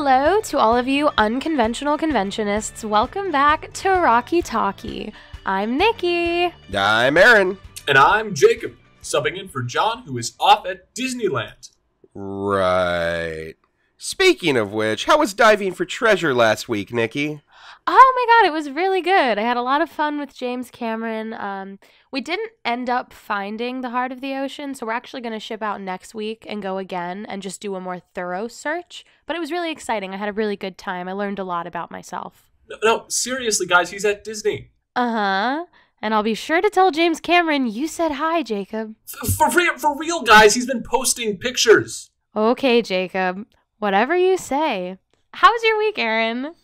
Hello to all of you unconventional conventionists. Welcome back to Rocky Talkie. I'm Nicki. I'm Aaron. And I'm Jacob, subbing in for John, who is off at Disneyland. Right. Speaking of which, how was diving for treasure last week, Nicki? Oh my god, it was really good. I had a lot of fun with James Cameron. We didn't end up finding the heart of the ocean, so we're actually going to ship out next week and go again and just do a more thorough search. But it was really exciting. I had a really good time. I learned a lot about myself. No, seriously, guys, he's at Disney. Uh-huh. And I'll be sure to tell James Cameron you said hi, Jacob. For real, guys, he's been posting pictures. Okay, Jacob. Whatever you say. How was your week, Aaron?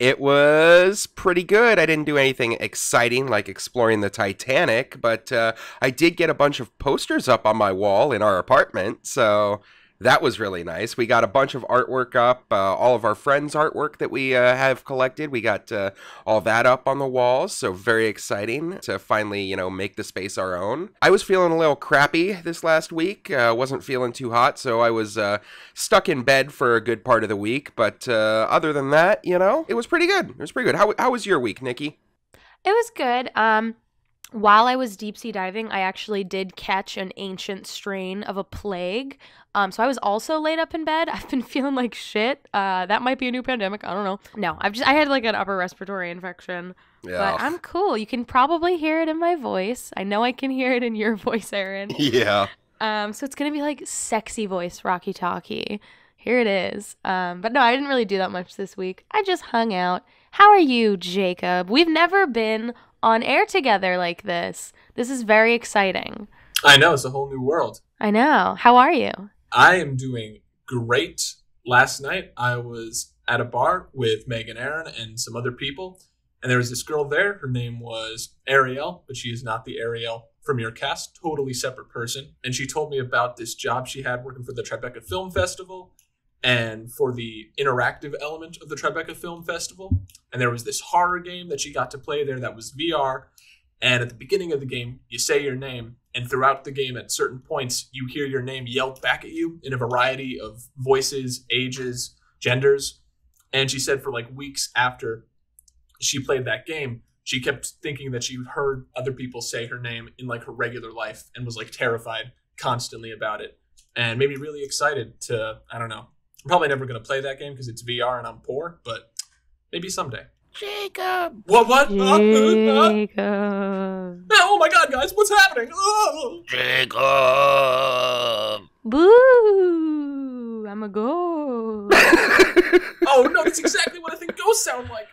It was pretty good. I didn't do anything exciting like exploring the Titanic, but I did get a bunch of posters up on my wall in our apartment, so that was really nice. We got a bunch of artwork up, all of our friends' artwork that we have collected. We got all that up on the walls, so very exciting to finally, make the space our own. I was feeling a little crappy this last week. Wasn't feeling too hot, so I was stuck in bed for a good part of the week. But other than that, it was pretty good. It was pretty good. How was your week, Nicki? It was good. While I was deep sea diving, I actually did catch an ancient strain of a plague. So I was also laid up in bed. I've been feeling like shit. That might be a new pandemic. I don't know. No, I had like an upper respiratory infection. Yeah. But I'm cool. You can probably hear it in my voice. I know I can hear it in your voice, Aaron. Yeah. So it's gonna be like sexy voice Rocky Talkie. Here it is. But no, I didn't really do that much this week. I just hung out. How are you, Jacob? We've never been on air together like this. This is very exciting. I know, it's a whole new world. I know. How are you? I am doing great. Last night, I was at a bar with Meg and Aaron and some other people, and there was this girl there. Her name was Ariel, but she is not the Ariel from your cast, totally separate person. And she told me about this job she had working for the Tribeca Film Festival and for the interactive element of the Tribeca Film Festival. And there was this horror game that she got to play there that was VR. And at the beginning of the game, you say your name. And throughout the game, at certain points, you hear your name yelled back at you in a variety of voices, ages, genders. And she said for like weeks after she played that game, she kept thinking that she heard other people say her name in like her regular life and was like terrified constantly about it. And made me really excited to, I don't know. I'm probably never going to play that game because it's VR and I'm poor, but maybe someday. Jacob! What? Jacob. Oh my god, guys, what's happening? Oh. Jacob! Boo! I'm a ghost. Oh no, that's exactly what I think ghosts sound like.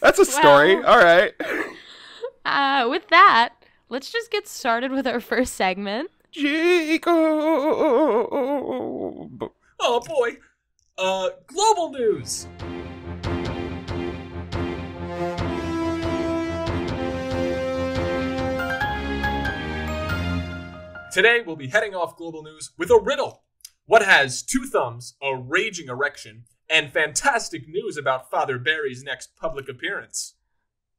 That's a story. Well, all right. With that, let's just get started with our first segment. Jacob! Oh boy. Global news. Today, we'll be heading off global news with a riddle. What has two thumbs, a raging erection, and fantastic news about Father Barry's next public appearance?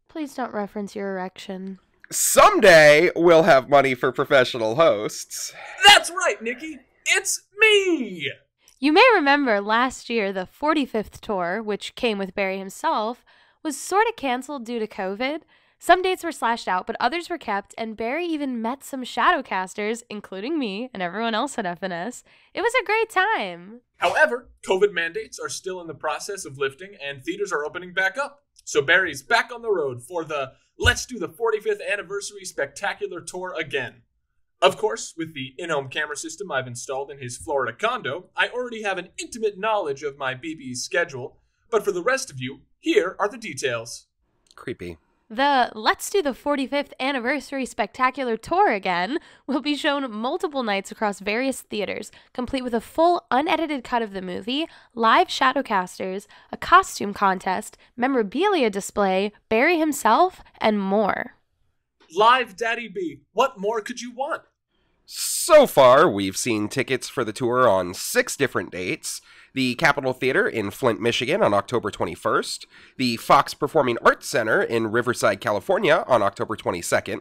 Please don't reference your erection. Someday, we'll have money for professional hosts. That's right, Nicki. It's me! You may remember last year the 45th tour, which came with Barry himself, was sort of canceled due to COVID. Some dates were slashed out, but others were kept, and Barry even met some Shadowcasters, including me and everyone else at FNS. It was a great time. However, COVID mandates are still in the process of lifting, and theaters are opening back up. So Barry's back on the road for the Let's Do the 45th Anniversary Spectacular Tour again. Of course, with the in-home camera system I've installed in his Florida condo, I already have an intimate knowledge of my BB's schedule, but for the rest of you, here are the details. Creepy. The Let's Do the 45th Anniversary Spectacular Tour again will be shown multiple nights across various theaters, complete with a full unedited cut of the movie, live Shadowcasters, a costume contest, memorabilia display, Barry himself, and more. Live Daddy B, what more could you want? So far, we've seen tickets for the tour on 6 different dates. The Capitol Theater in Flint, Michigan on October 21st, the Fox Performing Arts Center in Riverside, California on October 22nd,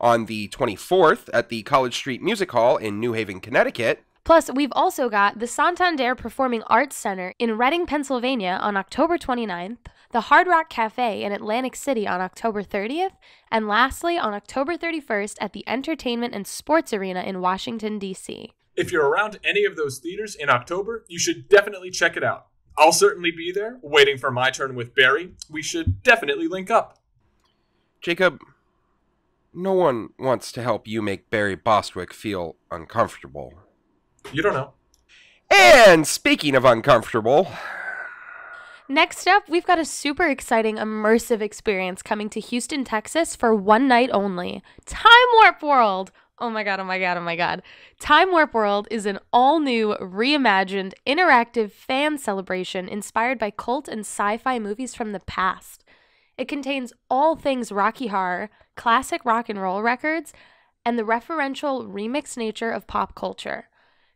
on the 24th at the College Street Music Hall in New Haven, Connecticut, Plus, we've also got the Santander Performing Arts Center in Reading, Pennsylvania on October 29th, the Hard Rock Cafe in Atlantic City on October 30th, and lastly on October 31st at the Entertainment and Sports Arena in Washington, D.C. If you're around any of those theaters in October, you should definitely check it out. I'll certainly be there, waiting for my turn with Barry. We should definitely link up. Jacob, no one wants to help you make Barry Bostwick feel uncomfortable. You don't know. And speaking of uncomfortable... Next up, we've got a super exciting immersive experience coming to Houston, Texas for one night only. Time Warp World! Oh my god, oh my god, oh my god. Time Warp World is an all-new, reimagined, interactive fan celebration inspired by cult and sci-fi movies from the past. It contains all things Rocky Horror, classic rock and roll records, and the referential remix nature of pop culture.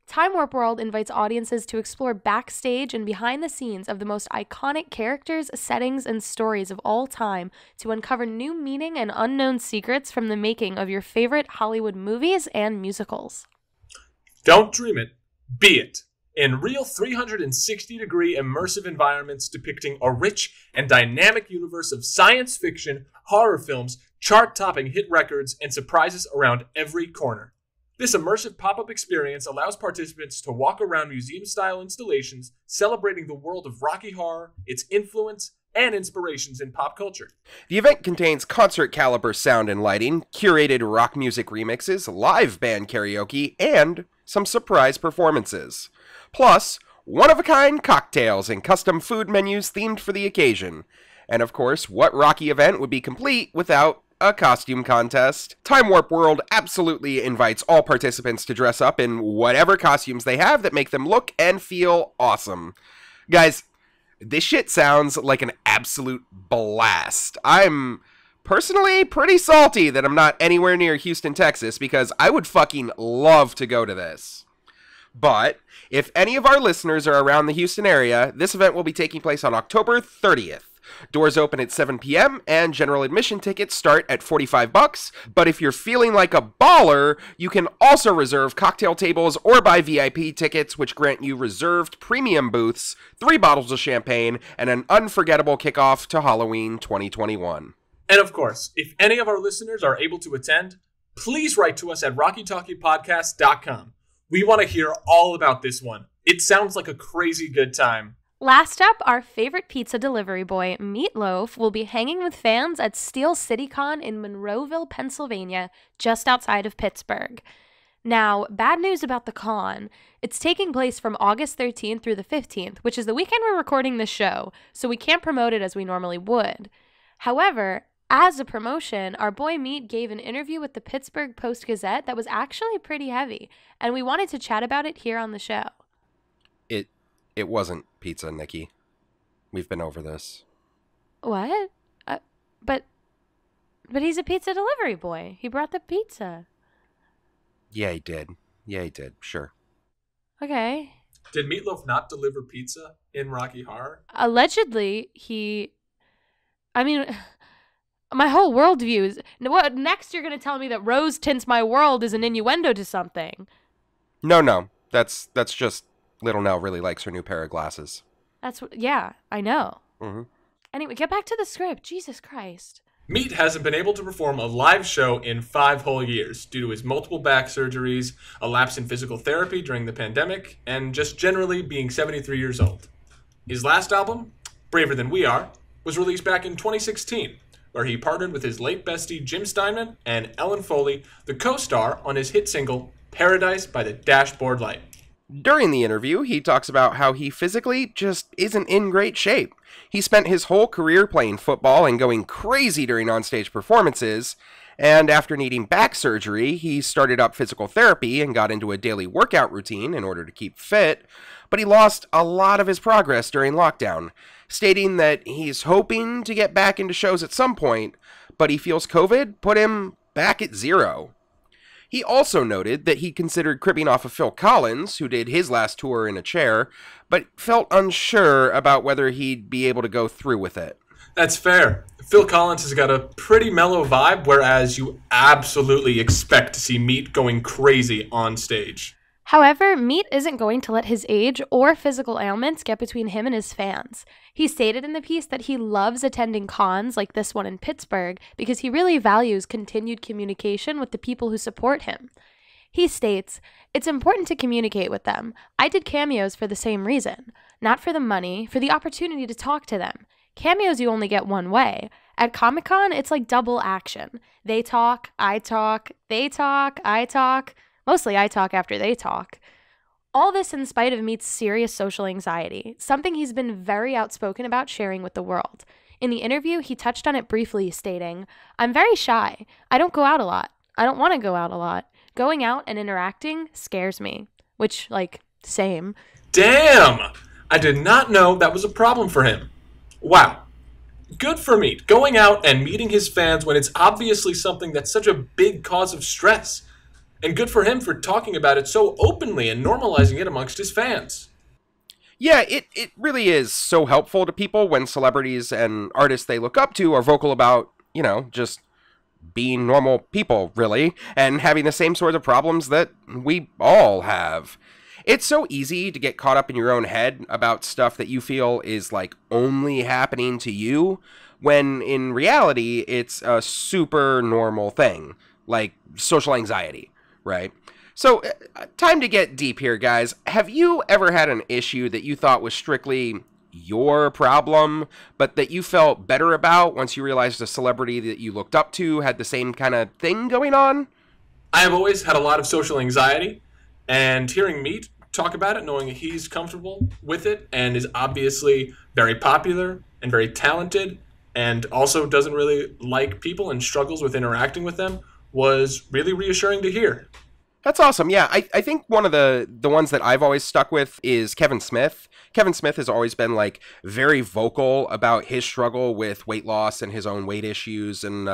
Time Warp World invites audiences to explore backstage and behind the scenes of the most iconic characters, settings, and stories of all time to uncover new meaning and unknown secrets from the making of your favorite Hollywood movies and musicals. Don't dream it, be it. In real 360-degree immersive environments depicting a rich and dynamic universe of science fiction, horror films, chart-topping hit records, and surprises around every corner. This immersive pop-up experience allows participants to walk around museum-style installations celebrating the world of Rocky Horror, its influence, and inspirations in pop culture. The event contains concert-caliber sound and lighting, curated rock music remixes, live band karaoke, and some surprise performances. Plus, one-of-a-kind cocktails and custom food menus themed for the occasion. And of course, what Rocky event would be complete without a costume contest? Time Warp World absolutely invites all participants to dress up in whatever costumes they have that make them look and feel awesome. Guys, this shit sounds like an absolute blast. I'm personally pretty salty that I'm not anywhere near Houston, Texas, because I would fucking love to go to this. But if any of our listeners are around the Houston area, this event will be taking place on October 30th. Doors open at 7 p.m. and general admission tickets start at $45. But if you're feeling like a baller, you can also reserve cocktail tables or buy VIP tickets, which grant you reserved premium booths, 3 bottles of champagne, and an unforgettable kickoff to Halloween 2021. And of course, if any of our listeners are able to attend, please write to us at rockytalkiepodcast.com. We want to hear all about this one. It sounds like a crazy good time. Last up, our favorite pizza delivery boy, Meat Loaf, will be hanging with fans at Steel City Con in Monroeville, Pennsylvania, just outside of Pittsburgh. Now, bad news about the con. It's taking place from August 13th through the 15th, which is the weekend we're recording this show, so we can't promote it as we normally would. However, as a promotion, our boy Meat gave an interview with the Pittsburgh Post-Gazette that was actually pretty heavy, and we wanted to chat about it here on the show. It wasn't pizza, Nicki. We've been over this. What? But he's a pizza delivery boy. He brought the pizza. Yeah, he did. Sure. Okay. Did Meat Loaf not deliver pizza in Rocky Horror? Allegedly, my whole worldview is... What, next you're going to tell me that rose tints my world is an innuendo to something. No. That's just... Little Nell really likes her new pair of glasses. Yeah, I know. Mm-hmm. Anyway, get back to the script. Jesus Christ. Meat hasn't been able to perform a live show in 5 whole years due to his multiple back surgeries, a lapse in physical therapy during the pandemic, and just generally being 73 years old. His last album, Braver Than We Are, was released back in 2016, where he partnered with his late bestie Jim Steinman and Ellen Foley, the co-star on his hit single, Paradise by the Dashboard Light. During the interview, he talks about how he physically just isn't in great shape. He spent his whole career playing football and going crazy during onstage performances, and after needing back surgery, he started up physical therapy and got into a daily workout routine in order to keep fit, but he lost a lot of his progress during lockdown, stating that he's hoping to get back into shows at some point, but he feels COVID put him back at 0. He also noted that he considered cribbing off of Phil Collins, who did his last tour in a chair, but felt unsure about whether he'd be able to go through with it. That's fair. Phil Collins has got a pretty mellow vibe, whereas you absolutely expect to see Meat going crazy on stage. However, Meat isn't going to let his age or physical ailments get between him and his fans. He stated in the piece that he loves attending cons like this one in Pittsburgh because he really values continued communication with the people who support him. He states, "It's important to communicate with them. I did cameos for the same reason. Not for the money, for the opportunity to talk to them. Cameos you only get one way. At Comic-Con, it's like double action. They talk, I talk, they talk, I talk. Mostly I talk after they talk." All this in spite of Meat's serious social anxiety, something he's been very outspoken about sharing with the world. In the interview, he touched on it briefly, stating, "I'm very shy. I don't go out a lot. I don't want to go out a lot. Going out and interacting scares me." Which, same. Damn! I did not know that was a problem for him. Wow. Good for Meat, going out and meeting his fans when it's obviously something that's such a big cause of stress. And good for him for talking about it so openly and normalizing it amongst his fans. Yeah, it really is so helpful to people when celebrities and artists they look up to are vocal about, just being normal people, really, and having the same sort of problems that we all have. It's so easy to get caught up in your own head about stuff that you feel is, only happening to you, when in reality, it's a super normal thing, like social anxiety. Right? So, time to get deep here, guys. Have you ever had an issue that you thought was strictly your problem, but that you felt better about once you realized a celebrity that you looked up to had the same kind of thing going on? I have always had a lot of social anxiety, and hearing Meat talk about it, knowing he's comfortable with it, and is obviously very popular and very talented, and also doesn't really like people and struggles with interacting with them, was really reassuring to hear. That's awesome. Yeah, I think one of the ones that I've always stuck with is Kevin Smith. Kevin Smith has always been very vocal about his struggle with weight loss and his own weight issues and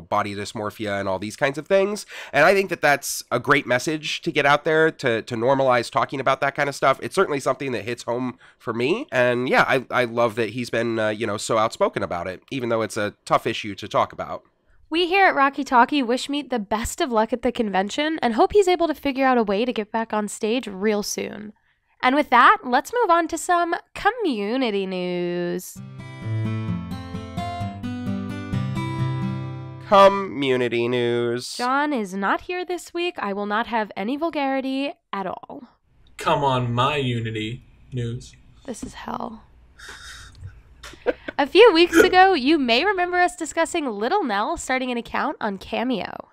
body dysmorphia and all these kinds of things. And I think that that's a great message to get out there to normalize talking about that kind of stuff. It's certainly something that hits home for me. And yeah, I love that he's been so outspoken about it, even though it's a tough issue to talk about. We here at Rocky Talkie wish Meat the best of luck at the convention and hope he's able to figure out a way to get back on stage real soon. And with that, let's move on to some community news. Community news. John is not here this week. I will not have any vulgarity at all. Come on, my Unity news. This is hell. A few weeks ago, you may remember us discussing Little Nell starting an account on Cameo.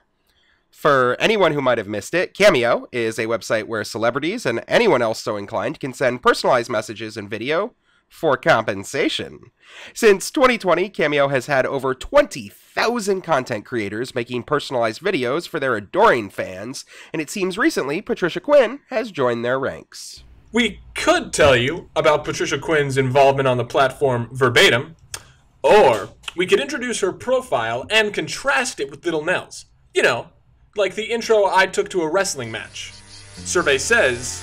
For anyone who might have missed it, Cameo is a website where celebrities and anyone else so inclined can send personalized messages and video for compensation. Since 2020, Cameo has had over 20,000 content creators making personalized videos for their adoring fans, and it seems recently Patricia Quinn has joined their ranks. We could tell you about Patricia Quinn's involvement on the platform verbatim, or we could introduce her profile and contrast it with Little Nell's. Like the intro I took to a wrestling match. Survey says...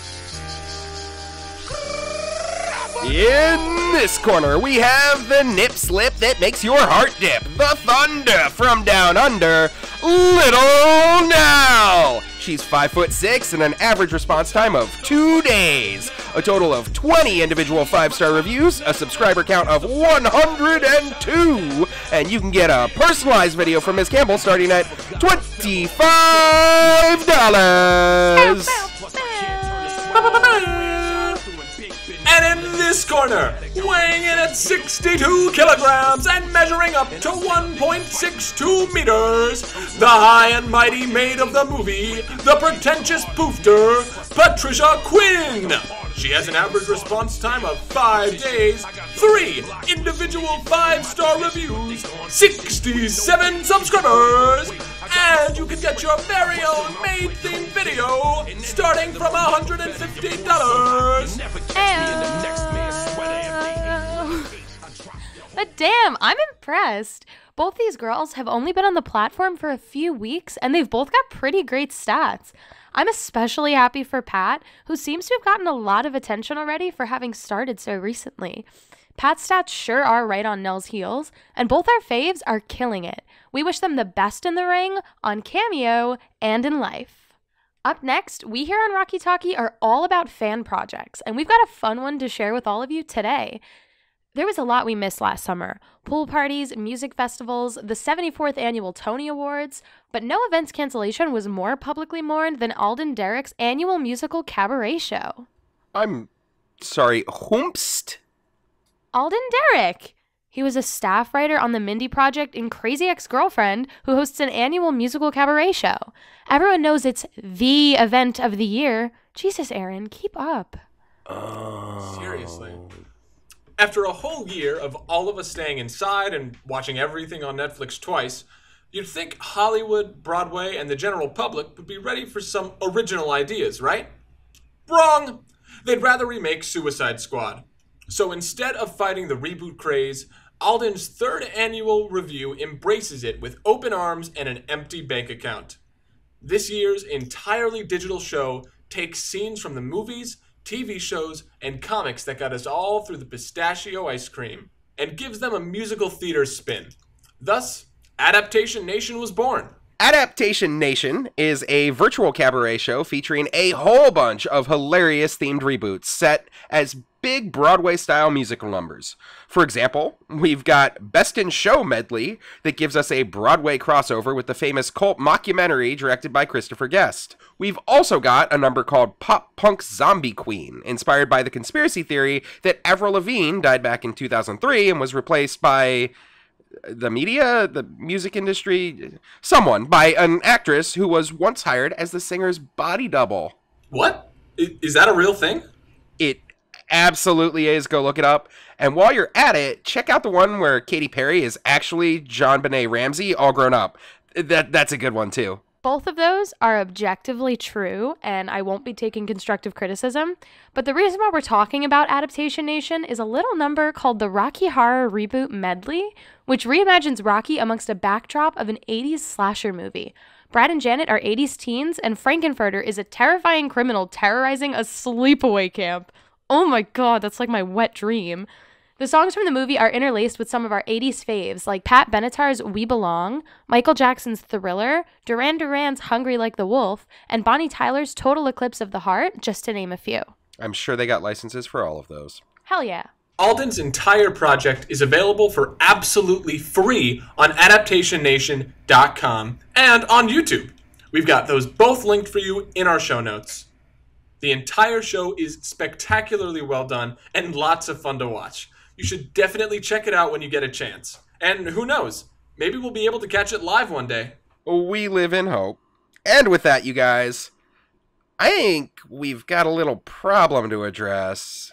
In this corner, we have the nip slip that makes your heart dip. The thunder from down under, Little Nell. She's 5'6" and an average response time of 2 days. A total of 20 individual 5-star reviews, a subscriber count of 102, and you can get a personalized video from Ms. Campbell starting at $25. And in this corner, weighing in at 62 kilograms and measuring up to 1.62 meters, the high and mighty maid of the movie, the pretentious poofter, Patricia Quinn. She has an average response time of 5 days, 3 individual 5-star reviews, 67 subscribers, and you can get your very own maid-themed video starting from $150. But damn, I'm impressed. Both these girls have only been on the platform for a few weeks, and they've both got pretty great stats. I'm especially happy for Pat, who seems to have gotten a lot of attention already for having started so recently. Pat's stats sure are right on Nell's heels, and both our faves are killing it. We wish them the best in the ring, on Cameo, and in life. Up next, we here on Rocky Talkie are all about fan projects, and we've got a fun one to share with all of you today. There was a lot we missed last summer. Pool parties, music festivals, the 74th annual Tony Awards, but no events cancellation was more publicly mourned than Alden Derrick's annual musical cabaret show. I'm sorry, whomst? Alden Derrick! He was a staff writer on the Mindy Project in Crazy Ex-Girlfriend, who hosts an annual musical cabaret show. Everyone knows it's the event of the year. Jesus, Aaron, keep up. Seriously. After a whole year of all of us staying inside and watching everything on Netflix twice, you'd think Hollywood, Broadway, and the general public would be ready for some original ideas, right? Wrong! They'd rather remake Suicide Squad. So instead of fighting the reboot craze, Alden's third annual review embraces it with open arms and an empty bank account. This year's entirely digital show takes scenes from the movies, TV shows, and comics that got us all through the pistachio ice cream and gives them a musical theater spin. Thus, Adaptation Nation was born. Adaptation Nation is a virtual cabaret show featuring a whole bunch of hilarious themed reboots set as big Broadway-style musical numbers. For example, we've got Best in Show Medley that gives us a Broadway crossover with the famous cult mockumentary directed by Christopher Guest. We've also got a number called Pop Punk Zombie Queen, inspired by the conspiracy theory that Avril Lavigne died back in 2003 and was replaced by the media, the music industry, someone, by an actress who was once hired as the singer's body double. What? Is that a real thing? It absolutely is. Go look it up. And while you're at it, check out the one where Katy Perry is actually John Benet Ramsey all grown up. That's a good one too. Both of those are objectively true, and I won't be taking constructive criticism. But the reason why we're talking about Adaptation Nation is a little number called the Rocky Horror Reboot Medley, which reimagines Rocky amongst a backdrop of an 80s slasher movie. Brad and Janet are 80s teens, and Frankenfurter is a terrifying criminal terrorizing a sleepaway camp. Oh my god, that's like my wet dream. The songs from the movie are interlaced with some of our 80s faves, like Pat Benatar's We Belong, Michael Jackson's Thriller, Duran Duran's Hungry Like the Wolf, and Bonnie Tyler's Total Eclipse of the Heart, just to name a few. I'm sure they got licenses for all of those. Hell yeah. Alden's entire project is available for absolutely free on adaptationnation.com and on YouTube. We've got those both linked for you in our show notes. The entire show is spectacularly well done and lots of fun to watch. You should definitely check it out when you get a chance. And who knows, maybe we'll be able to catch it live one day. We live in hope. And with that, you guys, I think we've got a little problem to address.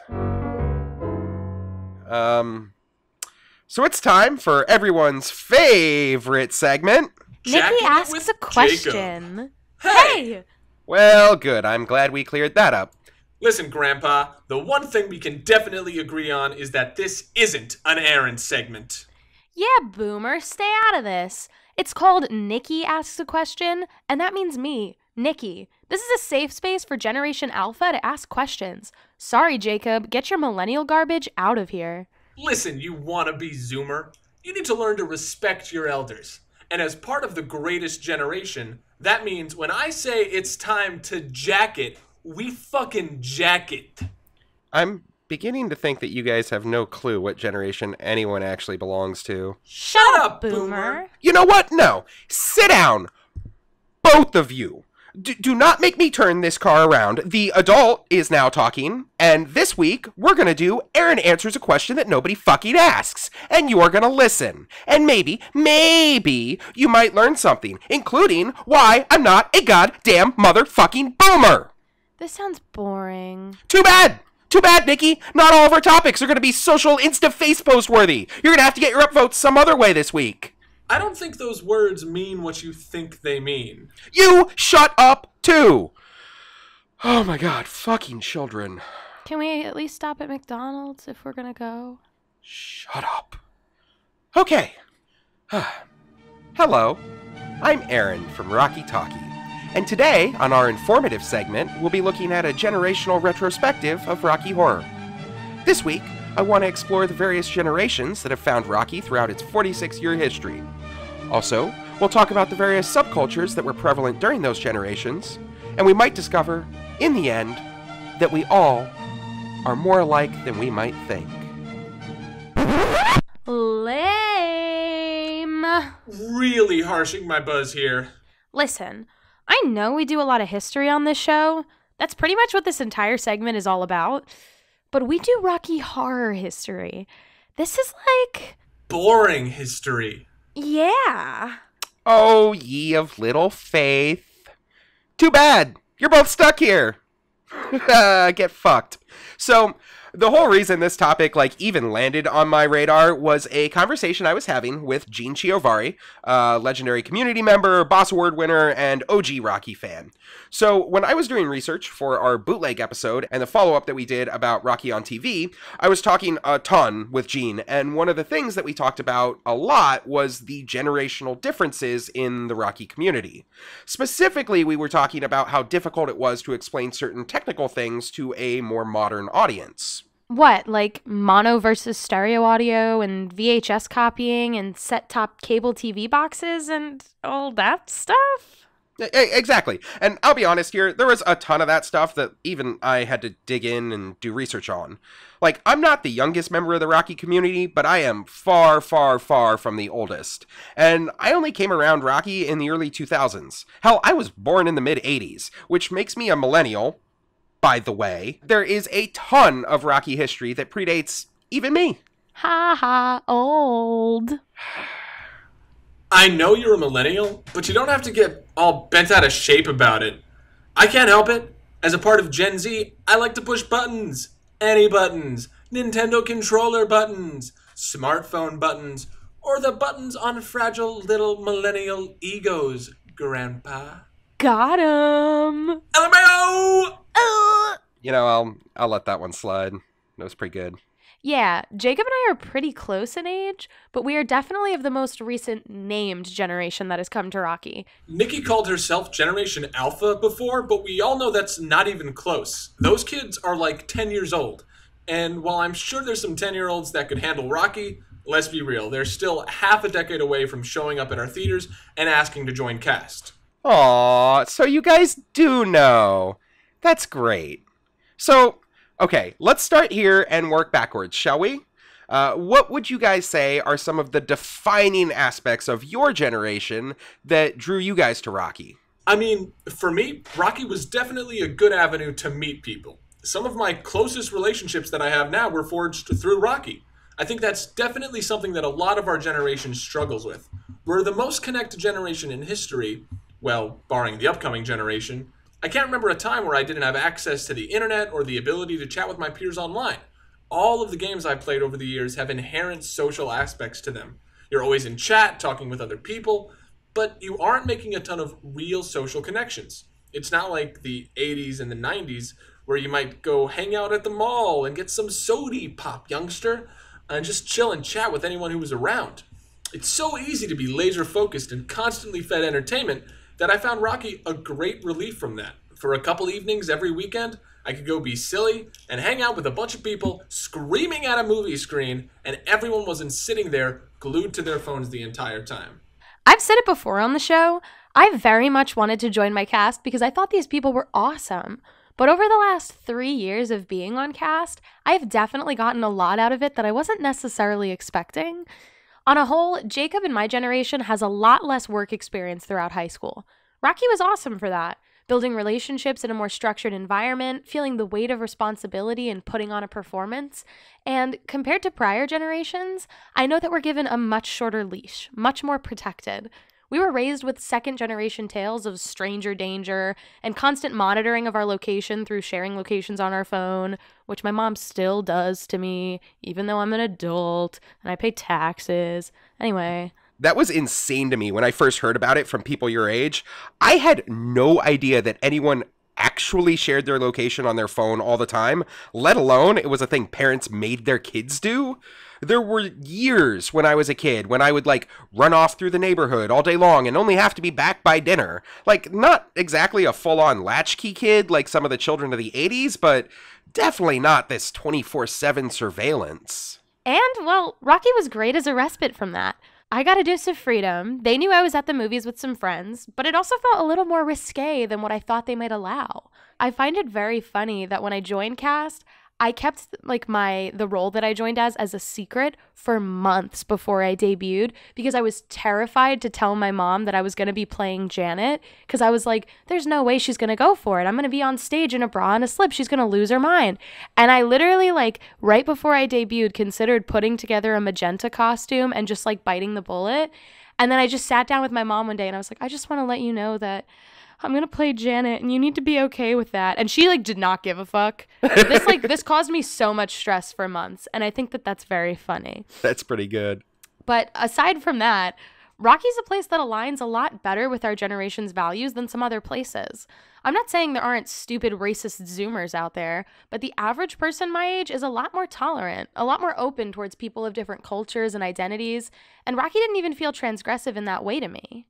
So it's time for everyone's favorite segment. Nicki asks a question. Hey! Well, good. I'm glad we cleared that up. Listen, Grandpa, the one thing we can definitely agree on is that this isn't an Aaron segment. Yeah, Boomer, stay out of this. It's called Nicki Asks a Question, and that means me, Nicki. This is a safe space for Generation Alpha to ask questions. Sorry, Jacob, get your millennial garbage out of here. Listen, you wannabe Zoomer. You need to learn to respect your elders. And as part of the greatest generation, that means when I say it's time to jack it, we fucking jack it. I'm beginning to think that you guys have no clue what generation anyone actually belongs to. Shut up, Boomer. You know what? No. Sit down. Both of you. Do not make me turn this car around. The adult is now talking, and this week we're gonna do Aaron answers a question that nobody fucking asks, and you are gonna listen. And maybe you might learn something, including why I'm not a goddamn motherfucking boomer. This sounds boring. Too bad! Too bad, Nicki! Not all of our topics are gonna be social Insta-face post worthy. You're gonna have to get your upvotes some other way this week. I don't think those words mean what you think they mean. You shut up, too! Oh my god, fucking children. Can we at least stop at McDonald's if we're gonna go? Shut up. Okay. Hello, I'm Aaron from Rocky Talkie, and today, on our informative segment, we'll be looking at a generational retrospective of Rocky Horror. This week, I want to explore the various generations that have found Rocky throughout its 46-year history. Also, we'll talk about the various subcultures that were prevalent during those generations, And we might discover, in the end, that we all are more alike than we might think. Lame. Really harshing my buzz here. Listen, I know we do a lot of history on this show. That's pretty much what this entire segment is all about. But we do Rocky Horror history. This is like... boring history. Yeah. Oh, ye of little faith. Too bad. You're both stuck here. Get fucked. So, the whole reason this topic, even landed on my radar was a conversation I was having with Gene Chiovari, a legendary community member, Boss Award winner, and OG Rocky fan. So, when I was doing research for our bootleg episode and the follow-up that we did about Rocky on TV, I was talking a ton with Gene, and one of the things that we talked about a lot was the generational differences in the Rocky community. Specifically, we were talking about how difficult it was to explain certain technical things to a more modern audience. What, like mono versus stereo audio and VHS copying and set-top cable TV boxes and all that stuff? Exactly. And I'll be honest here, there was a ton of that stuff that even I had to dig in and do research on. I'm not the youngest member of the Rocky community, but I am far, far, far from the oldest. And I only came around Rocky in the early 2000s. Hell, I was born in the mid-80s, which makes me a millennial. By the way, there is a ton of Rocky history that predates even me. Ha ha, old. I know you're a millennial, but you don't have to get all bent out of shape about it. I can't help it. As a part of Gen Z, I like to push buttons. Any buttons. Nintendo controller buttons. Smartphone buttons. Or the buttons on fragile little millennial egos, Grandpa. Got him. LMAO! I'll let that one slide. That was pretty good. Yeah, Jacob and I are pretty close in age, but we are definitely of the most recent named generation that has come to Rocky. Nicki called herself Generation Alpha before, but we all know that's not even close. Those kids are 10 years old. And while I'm sure there's some 10-year-olds that could handle Rocky, let's be real, they're still half a decade away from showing up in our theaters and asking to join cast. Aw, so you guys do know. That's great. So, okay, let's start here and work backwards, shall we? What would you guys say are some of the defining aspects of your generation that drew you guys to Rocky? I mean, for me, Rocky was definitely a good avenue to meet people. Some of my closest relationships that I have now were forged through Rocky. I think that's definitely something that a lot of our generation struggles with. We're the most connected generation in history, well, barring the upcoming generation. I can't remember a time where I didn't have access to the internet or the ability to chat with my peers online. All of the games I've played over the years have inherent social aspects to them. You're always in chat, talking with other people, but you aren't making a ton of real social connections. It's not like the 80s and the 90s where you might go hang out at the mall and get some sody pop, youngster, and just chill and chat with anyone who was around. It's so easy to be laser focused and constantly fed entertainment that I found Rocky a great relief from that. For a couple evenings every weekend, I could go be silly and hang out with a bunch of people screaming at a movie screen, and everyone wasn't sitting there glued to their phones the entire time. I've said it before on the show. I very much wanted to join my cast because I thought these people were awesome. But over the last 3 years of being on cast, I've definitely gotten a lot out of it that I wasn't necessarily expecting. On a whole, Jacob in my generation has a lot less work experience throughout high school. Rocky was awesome for that. Building relationships in a more structured environment, feeling the weight of responsibility and putting on a performance. And compared to prior generations, I know that we're given a much shorter leash, much more protected. We were raised with second-generation tales of stranger danger and constant monitoring of our location through sharing locations on our phone, which my mom still does to me, even though I'm an adult and I pay taxes. Anyway. That was insane to me when I first heard about it from people your age. I had no idea that anyone actually shared their location on their phone all the time, let alone it was a thing parents made their kids do. There were years when I was a kid when I would run off through the neighborhood all day long and only have to be back by dinner. Not exactly a full-on latchkey kid like some of the children of the 80s, but definitely not this 24/7 surveillance. And, well, Rocky was great as a respite from that. I got a dose of freedom. They knew I was at the movies with some friends, but it also felt a little more risque than what I thought they might allow. I find it very funny that when I joined cast, I kept the role that I joined as a secret for months before I debuted because I was terrified to tell my mom that I was going to be playing Janet because I was like, there's no way she's going to go for it. I'm going to be on stage in a bra and a slip. She's going to lose her mind. And I literally right before I debuted considered putting together a magenta costume and just biting the bullet. And then I just sat down with my mom one day and I was like, I just want to let you know that I'm going to play Janet and you need to be okay with that. And she did not give a fuck. This caused me so much stress for months. And I think that that's very funny. That's pretty good. But aside from that, Rocky's a place that aligns a lot better with our generation's values than some other places. I'm not saying there aren't stupid racist Zoomers out there, but the average person my age is a lot more tolerant, a lot more open towards people of different cultures and identities. And Rocky didn't even feel transgressive in that way to me.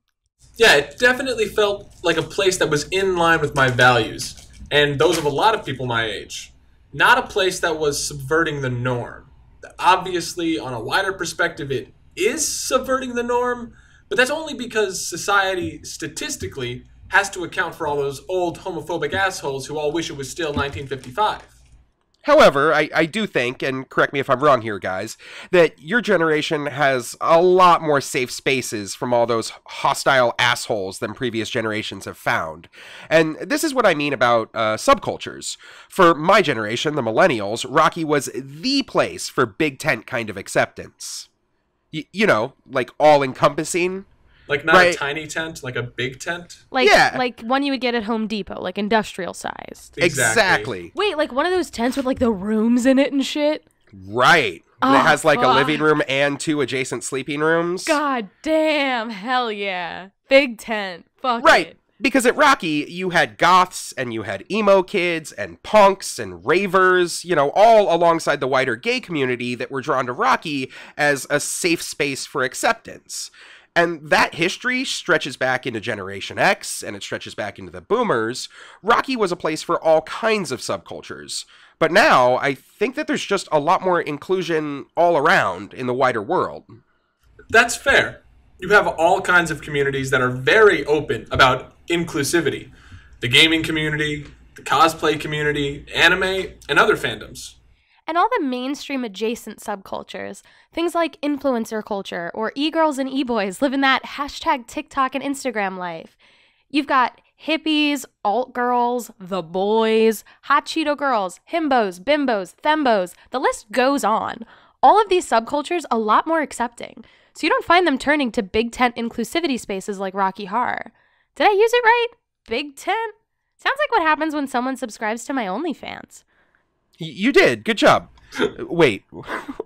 Yeah, it definitely felt like a place that was in line with my values, and those of a lot of people my age. Not a place that was subverting the norm. Obviously, on a wider perspective, it is subverting the norm, but that's only because society, statistically, has to account for all those old homophobic assholes who all wish it was still 1955. However, I do think, and correct me if I'm wrong here, guys, that your generation has a lot more safe spaces from all those hostile assholes than previous generations have found. And this is what I mean about subcultures. For my generation, the millennials, Rocky was the place for big tent kind of acceptance. You know, all-encompassing. Not a tiny tent, like a big tent? Like one you would get at Home Depot, industrial sized. Exactly. Wait, one of those tents with the rooms in it and shit? Right. Oh, it has a living room and 2 adjacent sleeping rooms. God damn, hell yeah. Big tent. Fuck right. it. Because at Rocky, you had goths, and you had emo kids, and punks, and ravers, all alongside the wider gay community that were drawn to Rocky as a safe space for acceptance. And that history stretches back into Generation X, and it stretches back into the boomers. Rocky was a place for all kinds of subcultures. But now, I think that there's just a lot more inclusion all around in the wider world. That's fair. You have all kinds of communities that are very open about inclusivity. The gaming community, the cosplay community, anime, and other fandoms. And all the mainstream adjacent subcultures, things like influencer culture or e-girls and e-boys live in that hashtag TikTok and Instagram life. You've got hippies, alt girls, the boys, hot Cheeto girls, himbos, bimbos, thembos, the list goes on. All of these subcultures a lot more accepting, so you don't find them turning to big tent inclusivity spaces like Rocky Horror. Did I use it right? Big tent? Sounds like what happens when someone subscribes to my OnlyFans. You did. Good job. Wait,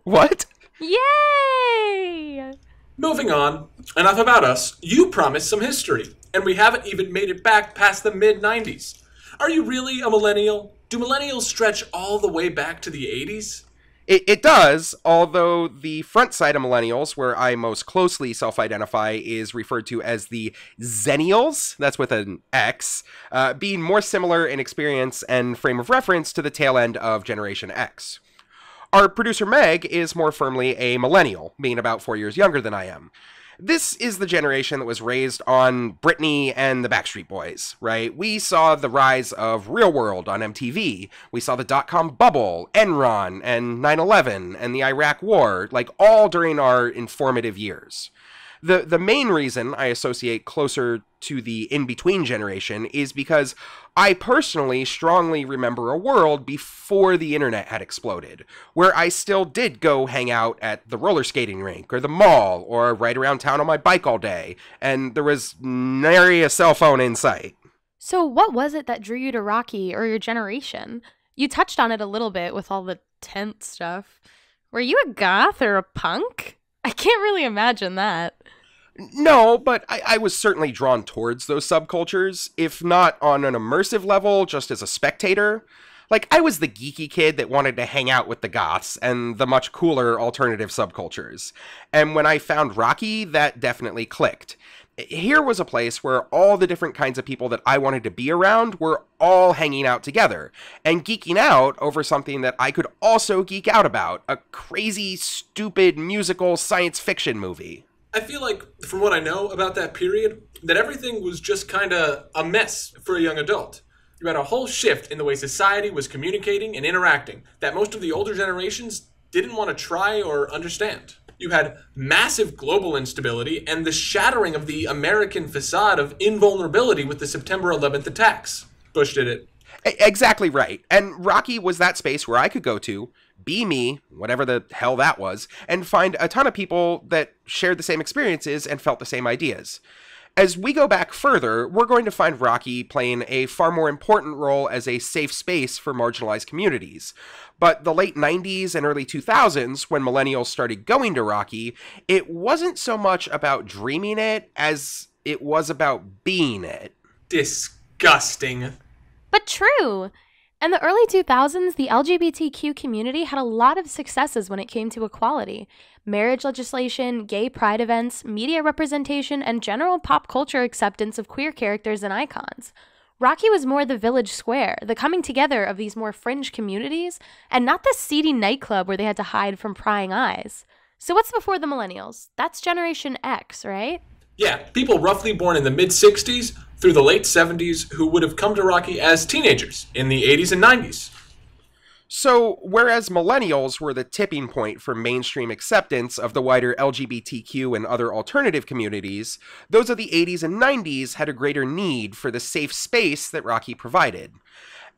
what? Yay! Moving on, enough about us. You promised some history, and we haven't even made it back past the mid-90s. Are you really a millennial? Do millennials stretch all the way back to the 80s? It does, although the front side of millennials, where I most closely self-identify, is referred to as the Zennials, that's with an X, being more similar in experience and frame of reference to the tail end of Generation X. Our producer Meg is more firmly a millennial, being about 4 years younger than I am. This is the generation that was raised on Britney and the Backstreet Boys, right? We saw the rise of Real World on MTV. We saw the dot-com bubble, Enron, and 9/11, and the Iraq War, all during our informative years. The main reason I associate closer to the in-between generation is because I personally strongly remember a world before the internet had exploded, where I still did go hang out at the roller skating rink or the mall or ride around town on my bike all day, and there was nary a cell phone in sight. So what was it that drew you to Rocky or your generation? You touched on it a little bit with all the tent stuff. Were you a goth or a punk? I can't really imagine that. No, but I was certainly drawn towards those subcultures, if not on an immersive level, just as a spectator. I was the geeky kid that wanted to hang out with the goths and the much cooler alternative subcultures. And when I found Rocky, that definitely clicked. Here was a place where all the different kinds of people that I wanted to be around were all hanging out together and geeking out over something that I could also geek out about, a crazy, stupid musical science fiction movie. I feel like, from what I know about that period, that everything was just kind of a mess for a young adult. You had a whole shift in the way society was communicating and interacting that most of the older generations didn't want to try or understand. You had massive global instability and the shattering of the American facade of invulnerability with the September 11th attacks. Bush did it. Exactly right. And Rocky was that space where I could go to, be me, whatever the hell that was, and find a ton of people that shared the same experiences and felt the same ideas. As we go back further, we're going to find Rocky playing a far more important role as a safe space for marginalized communities. But the late 90s and early 2000s, when millennials started going to Rocky, it wasn't so much about dreaming it as it was about being it. Disgusting. But true. In the early 2000s, the LGBTQ community had a lot of successes when it came to equality. Marriage legislation, gay pride events, media representation, and general pop culture acceptance of queer characters and icons. Rocky was more the village square, the coming together of these more fringe communities, and not the seedy nightclub where they had to hide from prying eyes. So what's before the millennials? That's Generation X, right? Yeah, people roughly born in the mid-60s through the late 70s who would have come to Rocky as teenagers in the 80s and 90s. So, whereas millennials were the tipping point for mainstream acceptance of the wider LGBTQ and other alternative communities, those of the 80s and 90s had a greater need for the safe space that Rocky provided.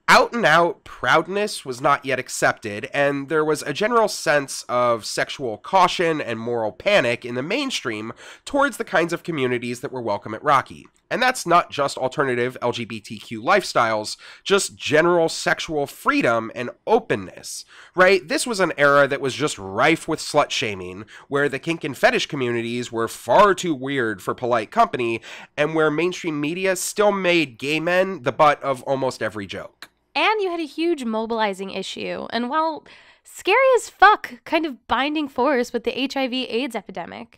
Out-and-out proudness was not yet accepted, and there was a general sense of sexual caution and moral panic in the mainstream towards the kinds of communities that were welcome at Rocky. And that's not just alternative LGBTQ lifestyles, just general sexual freedom and openness, right? This was an era that was just rife with slut-shaming, where the kink and fetish communities were far too weird for polite company, and where mainstream media still made gay men the butt of almost every joke. And you had a huge mobilizing issue, and while scary as fuck, kind of binding force with the HIV/AIDS epidemic.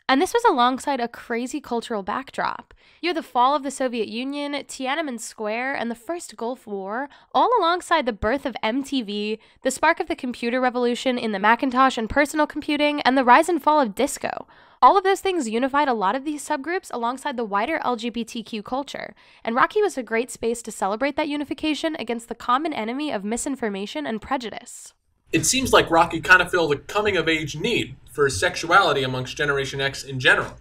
And this was alongside a crazy cultural backdrop. You had the fall of the Soviet Union, Tiananmen Square, and the First Gulf War, all alongside the birth of MTV, the spark of the computer revolution in the Macintosh and personal computing, and the rise and fall of disco. All of those things unified a lot of these subgroups alongside the wider LGBTQ culture, and Rocky was a great space to celebrate that unification against the common enemy of misinformation and prejudice. It seems like Rocky kind of filled a coming-of-age need for sexuality amongst Generation X in general.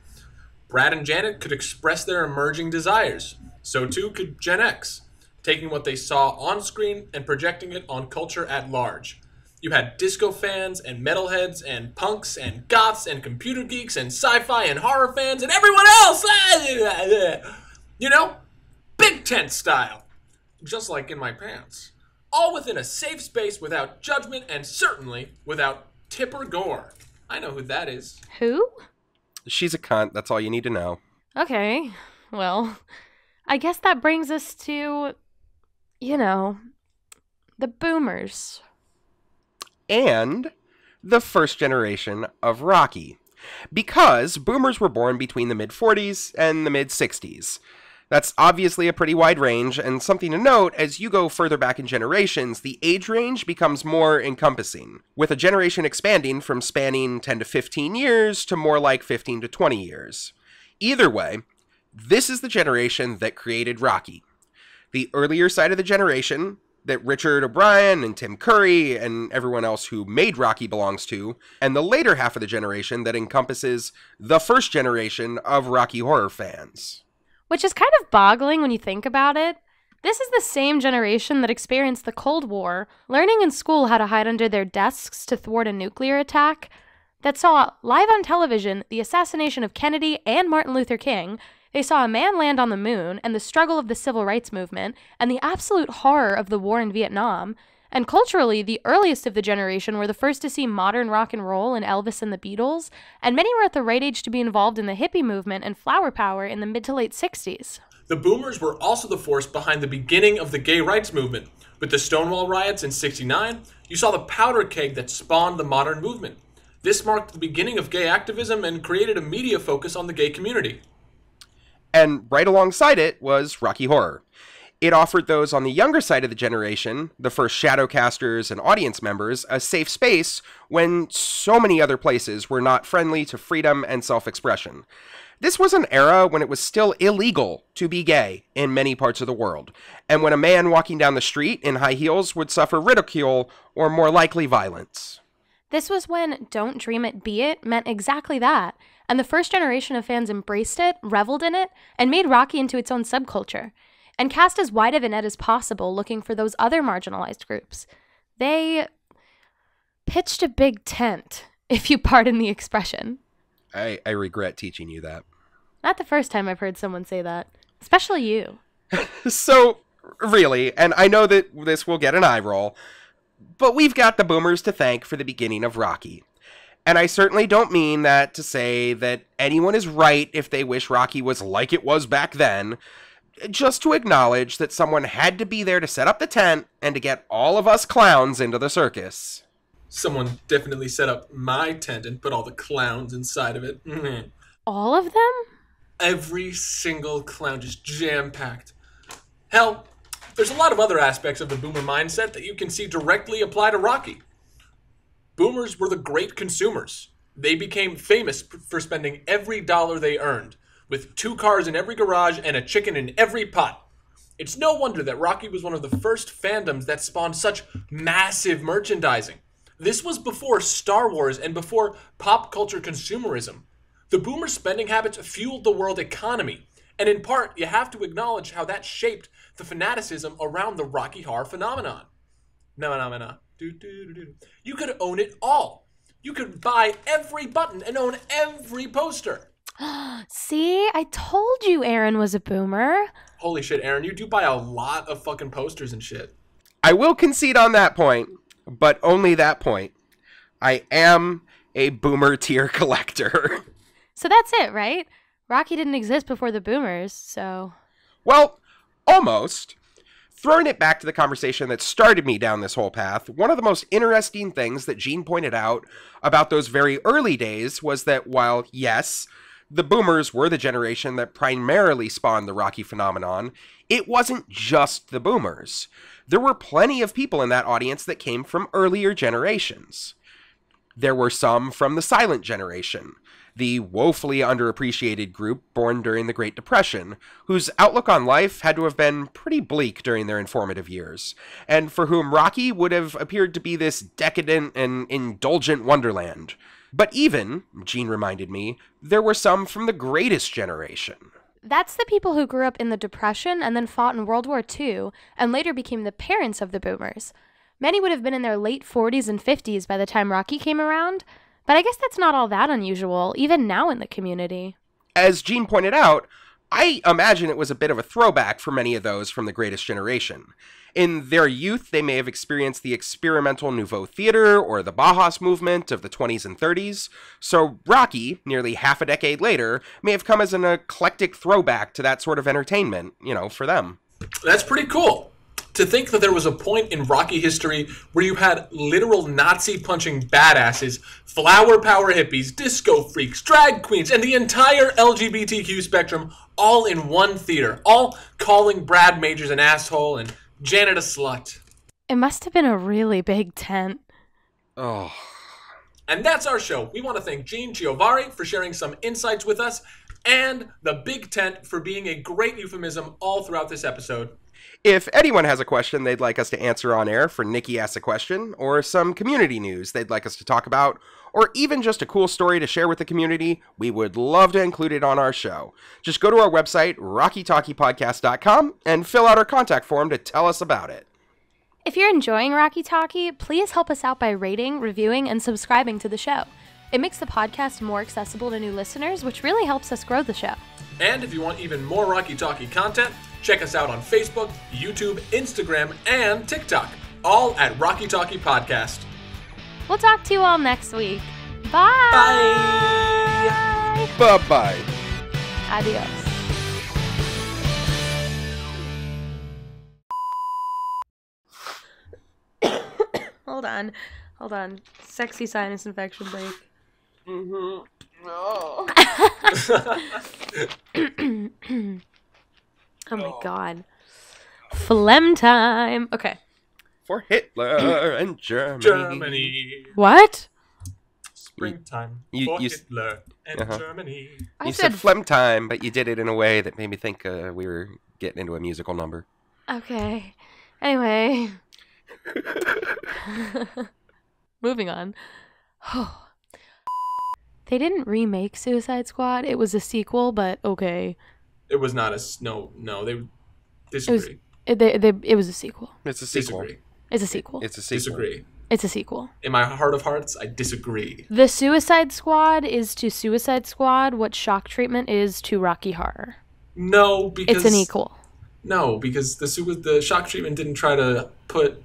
Brad and Janet could express their emerging desires. So too could Gen X, taking what they saw on screen and projecting it on culture at large. You had disco fans and metalheads and punks and goths and computer geeks and sci-fi and horror fans and everyone else! You know? Big tent style. Just like in my pants. All within a safe space without judgment and certainly without Tipper Gore. I know who that is. Who? She's a cunt, that's all you need to know. Okay, well, I guess that brings us to, the boomers. And the first generation of Rocky. Because boomers were born between the mid-40s and the mid-60s. That's obviously a pretty wide range, and something to note, as you go further back in generations, the age range becomes more encompassing, with a generation expanding from spanning 10 to 15 years to more like 15 to 20 years. Either way, this is the generation that created Rocky. The earlier side of the generation, that Richard O'Brien and Tim Curry and everyone else who made Rocky belongs to, and the later half of the generation that encompasses the first generation of Rocky Horror fans. Which is kind of boggling when you think about it. This is the same generation that experienced the Cold War, learning in school how to hide under their desks to thwart a nuclear attack, that saw live on television the assassination of Kennedy and Martin Luther King. They saw a man land on the moon and the struggle of the civil rights movement and the absolute horror of the war in Vietnam. And culturally, the earliest of the generation were the first to see modern rock and roll in Elvis and the Beatles, and many were at the right age to be involved in the hippie movement and flower power in the mid to late 60s. The boomers were also the force behind the beginning of the gay rights movement. With the Stonewall riots in '69, you saw the powder keg that spawned the modern movement. This marked the beginning of gay activism and created a media focus on the gay community. And right alongside it was Rocky Horror. It offered those on the younger side of the generation, the first Shadowcasters and audience members, a safe space when so many other places were not friendly to freedom and self-expression. This was an era when it was still illegal to be gay in many parts of the world, and when a man walking down the street in high heels would suffer ridicule or more likely violence. This was when Don't Dream It, Be It meant exactly that, and the first generation of fans embraced it, reveled in it, and made Rocky into its own subculture, and cast as wide of a net as possible looking for those other marginalized groups. They pitched a big tent, if you pardon the expression. I regret teaching you that. Not the first time I've heard someone say that, especially you. So, really, and I know that this will get an eye roll, but we've got the boomers to thank for the beginning of Rocky. And I certainly don't mean that to say that anyone is right if they wish Rocky was like it was back then, just to acknowledge that someone had to be there to set up the tent and to get all of us clowns into the circus. Someone definitely set up my tent and put all the clowns inside of it. All of them? Every single clown, just jam-packed. Hell, there's a lot of other aspects of the boomer mindset that you can see directly apply to Rocky. Boomers were the great consumers. They became famous for spending every dollar they earned, with 2 cars in every garage and a chicken in every pot. It's no wonder that Rocky was one of the first fandoms that spawned such massive merchandising. This was before Star Wars and before pop culture consumerism. The boomer spending habits fueled the world economy, and in part, you have to acknowledge how that shaped the fanaticism around the Rocky Horror phenomenon. You could own it all. You could buy every button and own every poster. See, I told you Aaron was a boomer. Holy shit, Aaron, you do buy a lot of fucking posters and shit. I will concede on that point, but only that point. I am a boomer tier collector. So that's it, right? Rocky didn't exist before the boomers, so... Well, almost. Throwing it back to the conversation that started me down this whole path, one of the most interesting things that Gene pointed out about those very early days was that while, yes, the boomers were the generation that primarily spawned the Rocky phenomenon, it wasn't just the boomers. There were plenty of people in that audience that came from earlier generations. There were some from the silent generation, the woefully underappreciated group born during the Great Depression, whose outlook on life had to have been pretty bleak during their informative years, and for whom Rocky would have appeared to be this decadent and indulgent wonderland. But even, Gene reminded me, there were some from the greatest generation. That's the people who grew up in the Depression and then fought in World War II and later became the parents of the boomers. Many would have been in their late 40s and 50s by the time Rocky came around, but I guess that's not all that unusual, even now in the community. As Gene pointed out, I imagine it was a bit of a throwback for many of those from the greatest generation. In their youth, they may have experienced the experimental Nouveau Theater or the Bauhaus movement of the 20s and 30s, so Rocky, nearly half a decade later, may have come as an eclectic throwback to that sort of entertainment, for them. That's pretty cool. To think that there was a point in Rocky history where you had literal Nazi-punching badasses, flower power hippies, disco freaks, drag queens, and the entire LGBTQ spectrum all in one theater, all calling Brad Majors an asshole and Janet a slut. It must have been a really big tent. Oh. And that's our show. We want to thank Gene Giovari for sharing some insights with us, and the Big Tent for being a great euphemism all throughout this episode. If anyone has a question they'd like us to answer on air for Nicki Asks a Question, or some community news they'd like us to talk about, or even just a cool story to share with the community, we would love to include it on our show. Just go to our website, rockytalkiepodcast.com, and fill out our contact form to tell us about it. If you're enjoying Rocky Talkie, please help us out by rating, reviewing, and subscribing to the show. It makes the podcast more accessible to new listeners, which really helps us grow the show. And if you want even more Rocky Talkie content, check us out on Facebook, YouTube, Instagram, and TikTok, all at Rocky Talkie Podcast. We'll talk to you all next week. Bye! Bye! Bye-bye. Adios. Hold on. Sexy sinus infection break. Mm-hmm. Oh. Oh my god. phlegm time. Okay. For Hitler and Germany. Germany. What? Springtime. You- for you- Hitler and Uh-huh. Germany. You said phlegm time, but you did it in a way that made me think we were getting into a musical number. Okay. Anyway. Moving on. They didn't remake Suicide Squad. It was a sequel, but okay. It was not a no. They disagree. It was a sequel. It's a sequel. Disagree. It's a sequel. It's a sequel. Disagree. It's a sequel. In my heart of hearts, I disagree. The Suicide Squad is to Suicide Squad what Shock Treatment is to Rocky Horror. No, because It's an equal. No, because the Shock Treatment didn't try to put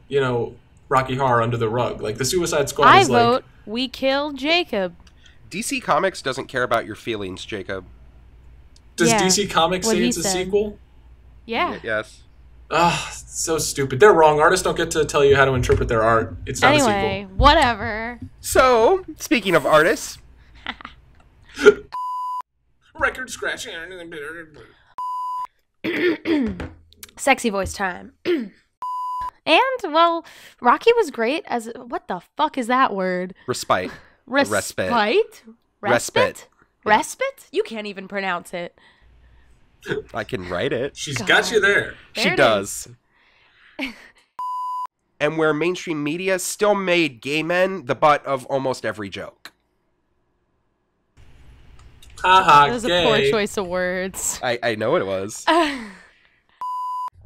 Rocky Horror under the rug. Like the Suicide Squad I is vote we kill Jacob. DC Comics doesn't care about your feelings, Jacob. Does Yeah, DC Comics what say he it's a said. sequel? Yeah. Yes. Ah, so stupid. They're wrong. Artists don't get to tell you how to interpret their art. It's not a Anyway, sequel. whatever. So, speaking of artists, Record scratching. Sexy voice time. And, well, Rocky was great as... What the fuck is that word? respite. Respite. Respite? Respite. Respite? You can't even pronounce it. I can write it. She's God. got you there. There She it does. And where mainstream media still made gay men the butt of almost every joke. Haha, That was a gay. poor choice of words. I know it was.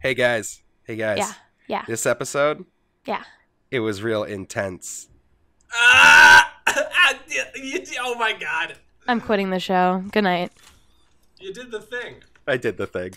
Hey guys. Yeah. This episode, Yeah. it was real intense. Oh my god. I'm quitting the show. Good night. You did the thing. I did the thing.